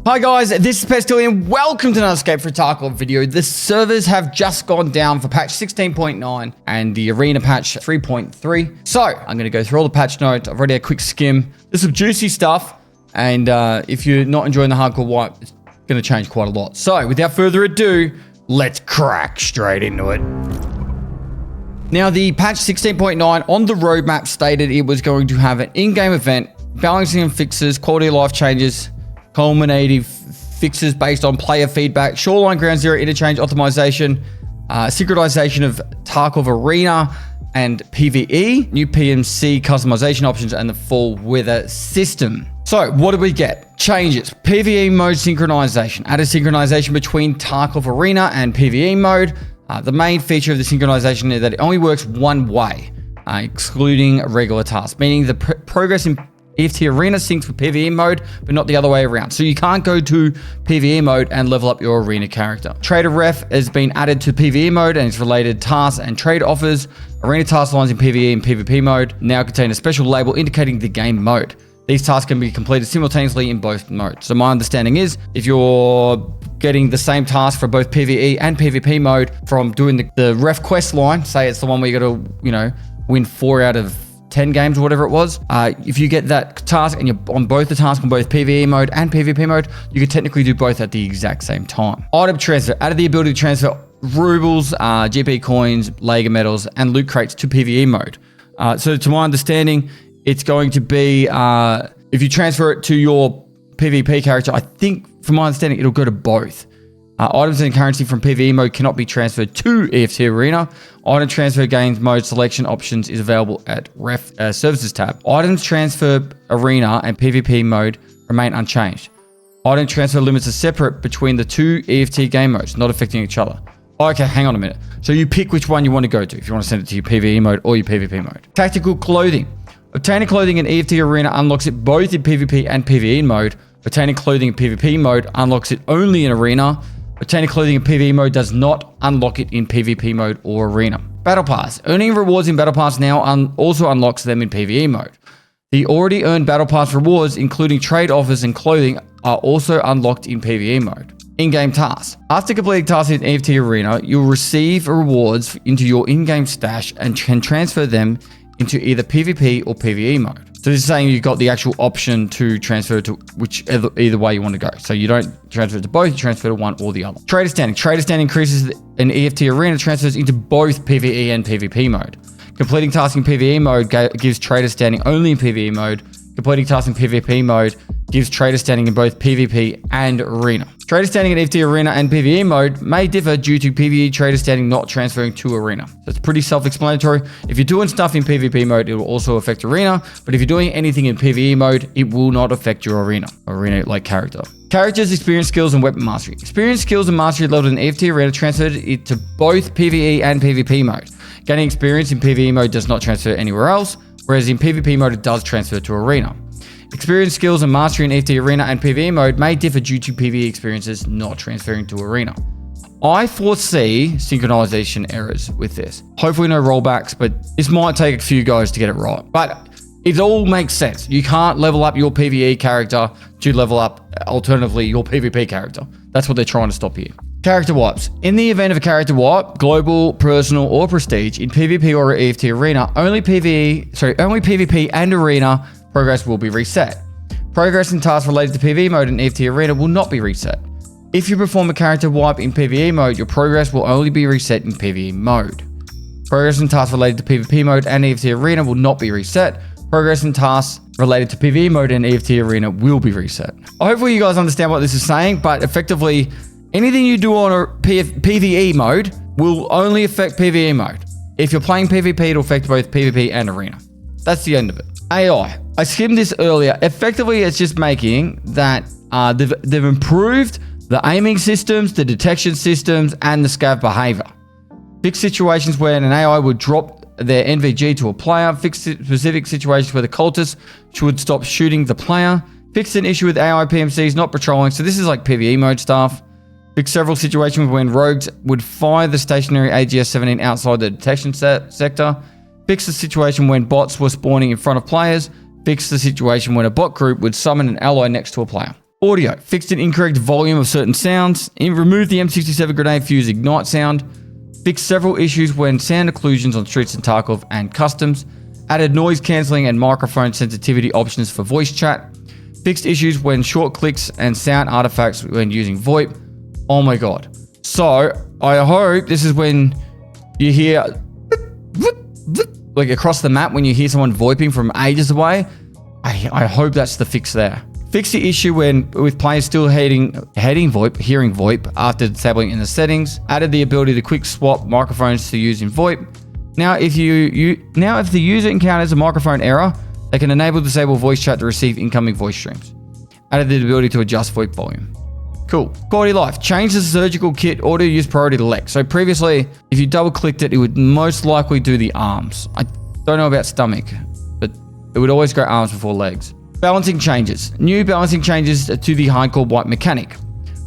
Hi guys, this is Pestily and welcome to another Escape for Tarkov video. The servers have just gone down for patch 16.9 and the arena patch 3.3. So I'm going to go through all the patch notes. I've already had a quick skim. There's some juicy stuff, and if you're not enjoying the hardcore wipe, it's going to change quite a lot. So without further ado, let's crack straight into it. Now the patch 16.9 on the roadmap stated it was going to have an in-game event, balancing and fixes, quality of life changes, culminative fixes based on player feedback, shoreline ground zero interchange optimization, synchronization of Tarkov Arena and PVE, new PMC customization options, and the full weather system. So what did we get? Changes. PVE mode synchronization. Added synchronization between Tarkov Arena and PVE mode. The main feature of the synchronization is that it only works one way, excluding regular tasks, meaning the progress in EFT Arena syncs with PvE mode, but not the other way around. So you can't go to PvE mode and level up your Arena character. Trader Ref has been added to PvE mode and its related tasks and trade offers. Arena task lines in PvE and PvP mode now contain a special label indicating the game mode. These tasks can be completed simultaneously in both modes. So my understanding is if you're getting the same task for both PvE and PvP mode from doing the Ref quest line, say it's the one where you got to, win 4 out of 10 games or whatever it was. If you get that task and you're on both the tasks on both PvE mode and PvP mode, you can technically do both at the exact same time. Item transfer. Added the ability to transfer rubles, GP coins, Lega medals, and loot crates to PvE mode. So to my understanding, it's going to be, if you transfer it to your PvP character, I think from my understanding, it'll go to both. Items and currency from PvE mode cannot be transferred to EFT Arena. Item transfer gains mode selection options is available at Ref Services tab. Items transfer Arena and PvP mode remain unchanged. Item transfer limits are separate between the two EFT game modes, not affecting each other. Okay, hang on a minute. So you pick which one you want to go to, if you want to send it to your PvE mode or your PvP mode. Tactical clothing. Obtaining clothing in EFT Arena unlocks it both in PvP and PvE mode. Obtaining clothing in PvP mode unlocks it only in Arena. Obtaining clothing in PvE mode does not unlock it in PvP mode or Arena. Battle Pass. Earning rewards in Battle Pass now also unlocks them in PvE mode. The already earned Battle Pass rewards, including trade offers and clothing, are also unlocked in PvE mode. In-game tasks. After completing tasks in EFT Arena, you'll receive rewards into your in-game stash and can transfer them into either PvP or PvE mode. So this is saying you've got the actual option to transfer to either way you want to go. So you don't transfer to both, you transfer to one or the other. Trader standing. Trader standing increases in EFT Arena transfers into both PvE and PvP mode. Completing tasks in PvE mode gives trader standing only in PvE mode. Completing tasks in PvP mode gives trader standing in both PvP and Arena. Trader standing in EFT Arena and PvE mode may differ due to PvE trader standing not transferring to Arena. So it's pretty self-explanatory. If you're doing stuff in PvP mode, it will also affect Arena. But if you're doing anything in PvE mode, it will not affect your Arena-like character. Characters, experience, skills, and weapon mastery. Experience, skills, and mastery leveled in EFT Arena transferred it to both PvE and PvP mode. Gaining experience in PvE mode does not transfer anywhere else, whereas in PvP mode, it does transfer to Arena. Experience, skills, and mastery in EFT Arena and PvE mode may differ due to PvE experiences not transferring to Arena. I foresee synchronization errors with this. Hopefully no rollbacks, but this might take a few goes to get it right. But it all makes sense. You can't level up your PvE character to level up, alternatively, your PvP character. That's what they're trying to stop here. Character wipes. In the event of a character wipe, global, personal, or prestige, in PvP or EFT Arena, only PvP and Arena progress will be reset. Progress and tasks related to PvE mode in EFT Arena will not be reset. If you perform a character wipe in PvE mode, your progress will only be reset in PvE mode. Progress and tasks related to PvP mode and EFT Arena will not be reset. Progress and tasks related to PvE mode and EFT Arena will be reset. Hopefully you guys understand what this is saying, but effectively, anything you do on a PvE mode will only affect PvE mode. If you're playing PvP, it'll affect both PvP and Arena. That's the end of it. AI. I skimmed this earlier. Effectively, it's just making that they've improved the aiming systems, the detection systems, and the scav behavior. Fix situations where an AI would drop their NVG to a player. Fix specific situations where the cultists should stop shooting the player. Fix an issue with AI PMCs not patrolling. So this is like PvE mode stuff. Fix several situations when rogues would fire the stationary AGS-17 outside the detection sector. Fix the situation when bots were spawning in front of players. Fix the situation when a bot group would summon an ally next to a player. Audio. Fixed an incorrect volume of certain sounds. Removed the M67 grenade fuse ignite sound. Fixed several issues when sound occlusions on streets in Tarkov and customs. Added noise cancelling and microphone sensitivity options for voice chat. Fixed issues when short clicks and sound artifacts when using VoIP. Oh my god. So, I hope this is when you hear like across the map when you hear someone VoIPing from ages away. I hope that's the fix there. Fix the issue with players still hearing VoIP after disabling in the settings. Added the ability to quick swap microphones to use in VoIP. Now, if the user encounters a microphone error, they can enable disable voice chat to receive incoming voice streams. Added the ability to adjust VoIP volume. Cool. Quality of life. Change the surgical kit auto use priority to leg. So previously, if you double clicked it, it would most likely do the arms. I don't know about stomach, but it would always go arms before legs. Balancing changes. New balancing changes to the hardcore wipe mechanic.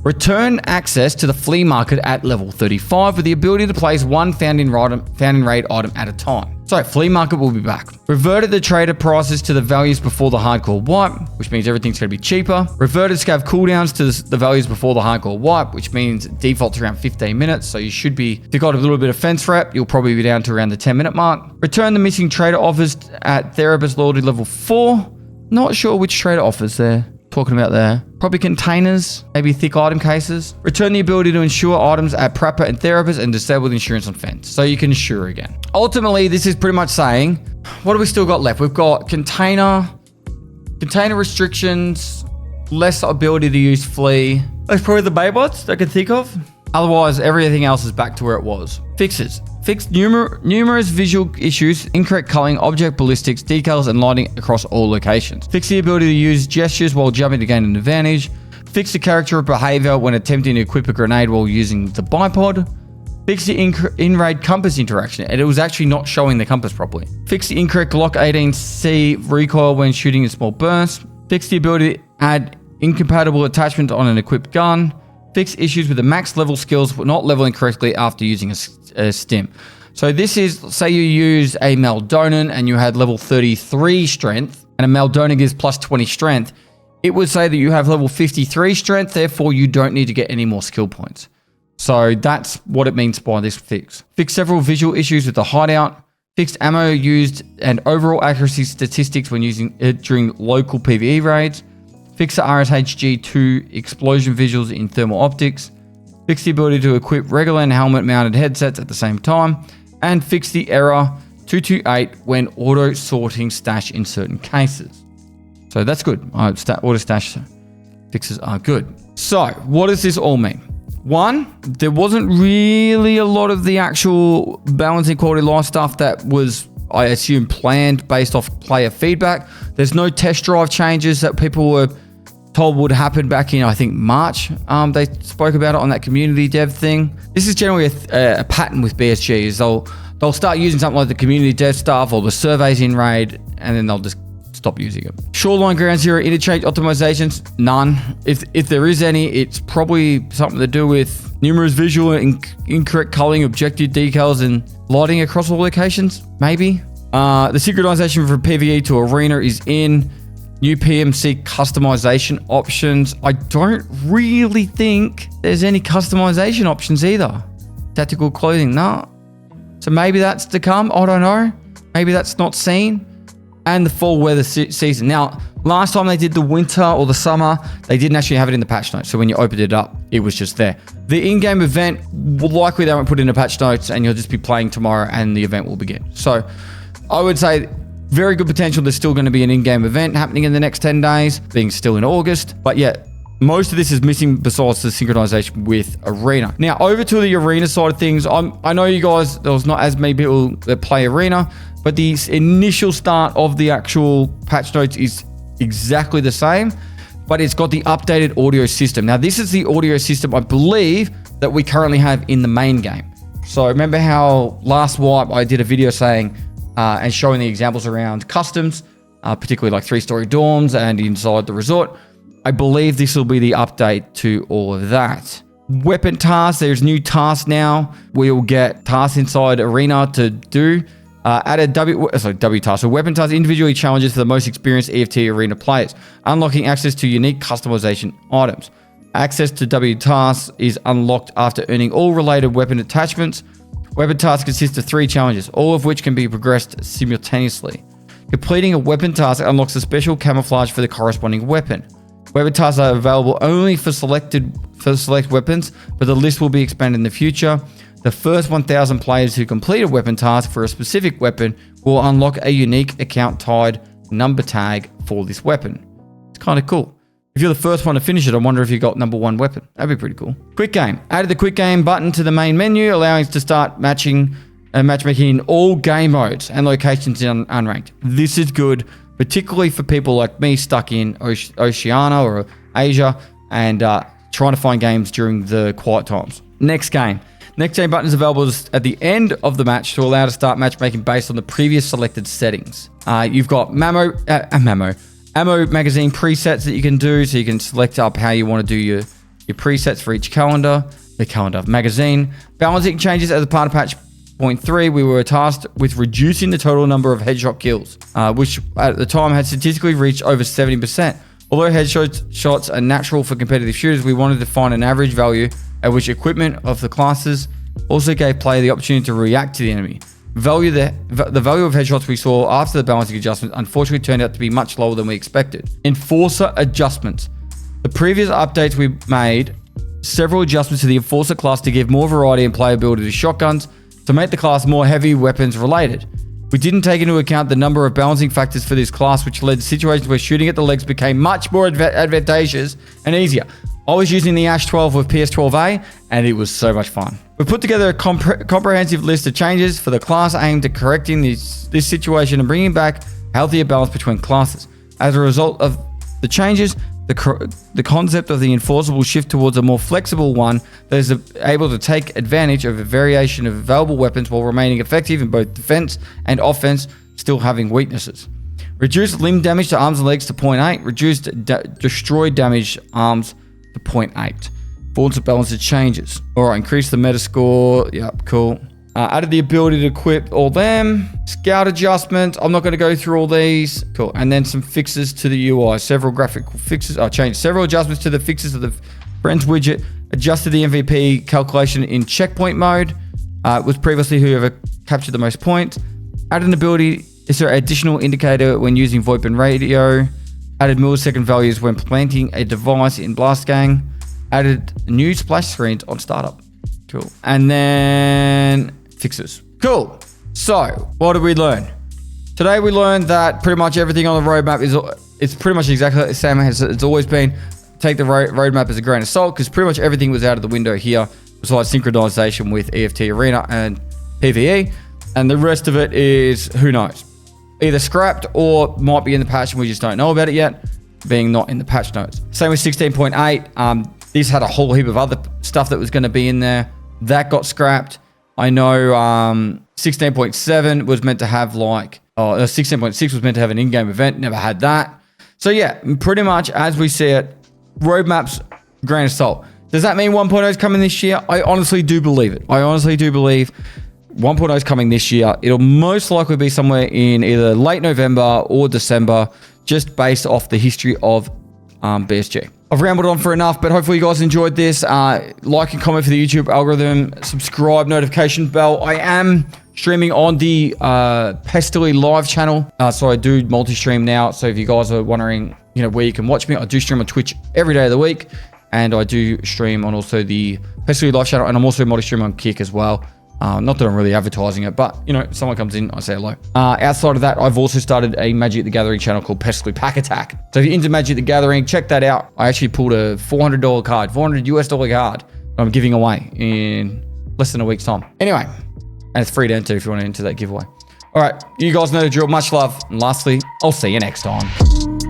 Return access to the flea market at level 35 with the ability to place one found in raid item at a time. So flea market will be back. Reverted the trader prices to the values before the hardcore wipe, which means everything's going to be cheaper. Reverted scav cooldowns to the values before the hardcore wipe, which means default's around 15 minutes. So you should be, if you've got a little bit of fence rep, you'll probably be down to around the 10-minute mark. Return the missing trader offers at therapist loyalty level 4. Not sure which trader offers they're talking about there. Probably containers, maybe thick item cases. Return the ability to insure items at prepper and therapist and disable the insurance on fence. So you can insure again. Ultimately, this is pretty much saying, what have we still got left? We've got container restrictions, less ability to use flea. That's probably the Baybots that I can think of. Otherwise, everything else is back to where it was. Fixes. Fixed numerous visual issues, incorrect culling, object ballistics, decals, and lighting across all locations. Fix the ability to use gestures while jumping to gain an advantage. Fix the character behavior when attempting to equip a grenade while using the bipod. Fix the in-raid compass interaction, and it was actually not showing the compass properly. Fix the incorrect Glock 18C recoil when shooting in small bursts. Fix the ability to add incompatible attachments on an equipped gun. Fix issues with the max level skills but not leveling correctly after using a stim. So this is, say you use a Meldonin and you had level 33 strength and a Meldonin gives plus 20 strength, it would say that you have level 53 strength, therefore you don't need to get any more skill points. So that's what it means by this fix. Fix several visual issues with the hideout. Fixed ammo used and overall accuracy statistics when using it during local PVE raids. Fix the RSHG2 explosion visuals in thermal optics. Fix the ability to equip regular and helmet mounted headsets at the same time. And fix the error 228 when auto sorting stash in certain cases. So that's good. Auto stash fixes are good. So what does this all mean? One, there wasn't really a lot of the actual balancing quality of life stuff that was, I assume, planned based off player feedback. There's no test drive changes that people were told would happen back in, I think, March. They spoke about it on that community dev thing. This is generally a pattern with BSG, is they'll start using something like the community dev stuff or the surveys in raid, and then they'll just stop using it. Shoreline Ground Zero interchange optimizations, none. If there is any, it's probably something to do with numerous visual and incorrect culling, objective decals, and lighting across all locations, maybe. The synchronization from PVE to Arena is in. New PMC customization options. I don't really think there's any customization options either. Tactical clothing, no. So maybe that's to come. I don't know. Maybe that's not seen. And the fall weather season. Now, last time they did the winter or the summer, they didn't actually have it in the patch notes. So when you opened it up, it was just there. The in-game event, likely they won't put in the patch notes and you'll just be playing tomorrow and the event will begin. So I would say very good potential. There's still going to be an in-game event happening in the next 10 days, being still in August. But yeah, most of this is missing besides the synchronization with Arena. Now, over to the Arena side of things. I know you guys, there was not as many people that play Arena, but the initial start of the actual patch notes is exactly the same, but it's got the updated audio system. Now, this is the audio system, I believe, that we currently have in the main game. So remember how last wipe I did a video saying, and showing the examples around customs, particularly like 3-story dorms and inside the resort. I believe this will be the update to all of that. Weapon tasks, there's new tasks now. We'll get tasks inside Arena to do. Added W tasks. So weapon tasks individually challenges for the most experienced EFT Arena players, unlocking access to unique customization items. Access to W tasks is unlocked after earning all related weapon attachments. Weapon tasks consist of 3 challenges, all of which can be progressed simultaneously. Completing a weapon task unlocks a special camouflage for the corresponding weapon. Weapon tasks are available only for select weapons, but the list will be expanded in the future. The first 1,000 players who complete a weapon task for a specific weapon will unlock a unique account-tied number tag for this weapon. It's kind of cool. If you're the first one to finish it, I wonder if you got number 1 weapon. That'd be pretty cool. Quick game. Added the quick game button to the main menu, allowing us to start matchmaking in all game modes and locations in unranked. This is good, particularly for people like me stuck in Oceania or Asia and trying to find games during the quiet times. Next game. Next game button is available at the end of the match to allow to start matchmaking based on the previous selected settings. You've got ammo magazine presets that you can do, so you can select up how you want to do your presets for each magazine. Balancing changes as a part of patch 0.3, we were tasked with reducing the total number of headshot kills, which at the time had statistically reached over 70%. Although headshots are natural for competitive shooters, we wanted to find an average value at which equipment of the classes also gave player the opportunity to react to the enemy. The value of headshots we saw after the balancing adjustment unfortunately turned out to be much lower than we expected. Enforcer adjustments. The previous updates we made several adjustments to the Enforcer class to give more variety and playability to shotguns to make the class more heavy weapons related. We didn't take into account the number of balancing factors for this class, which led to situations where shooting at the legs became much more advantageous and easier. I was using the Ash 12 with PS12A, and it was so much fun. We put together a comprehensive list of changes for the class aimed at correcting this situation and bringing back a healthier balance between classes. As a result of the changes, the concept of the enforcer will shift towards a more flexible one that is able to take advantage of a variation of available weapons while remaining effective in both defense and offense, still having weaknesses. Reduced limb damage to arms and legs to 0.8. Reduced destroyed damage arms to 0.8. Balance of balance changes. Alright, increase the meta score. Yep, cool. Added the ability to equip all them. Scout adjustments. I'm not going to go through all these. Cool. And then some fixes to the UI. Several graphical fixes. I changed several adjustments to the fixes of the friends widget. Adjusted the MVP calculation in checkpoint mode. It was previously whoever captured the most points. Added an ability. Is there an additional indicator when using VoIP and radio? Added millisecond values when planting a device in Blast Gang. Added new splash screens on startup. Cool. And then fixes. Cool. So, what did we learn? Today we learned that pretty much everything on the roadmap is pretty much exactly the same as it's always been. Take the roadmap as a grain of salt, because pretty much everything was out of the window here, besides synchronization with EFT Arena and PVE. And the rest of it is, who knows? Either scrapped or might be in the patch and we just don't know about it yet, being not in the patch notes. Same with 16.8. This had a whole heap of other stuff that was going to be in there. That got scrapped. I know 16.7 was meant to have 16.6 was meant to have an in-game event. Never had that. So yeah, pretty much as we see it, roadmaps, grain of salt. Does that mean 1.0 is coming this year? I honestly do believe it. I honestly do believe 1.0 is coming this year. It'll most likely be somewhere in either late November or December, just based off the history of BSG. I've rambled on for enough, but hopefully you guys enjoyed this. Like and comment for the YouTube algorithm. Subscribe, notification bell. I am streaming on the Pestily live channel. So I do multi-stream now. So if you guys are wondering, where you can watch me, I do stream on Twitch every day of the week. And I do stream on also the Pestily live channel. And I'm also multi-stream on Kick as well. Not that I'm really advertising it, but, if someone comes in, I say hello. Outside of that, I've also started a Magic the Gathering channel called Pestily Pack Attack. So if you're into Magic the Gathering, check that out. I actually pulled a $400 card, $400 US card I'm giving away in less than a week's time. Anyway, and it's free to enter if you want to enter that giveaway. All right, you guys know the drill. Much love. And lastly, I'll see you next time.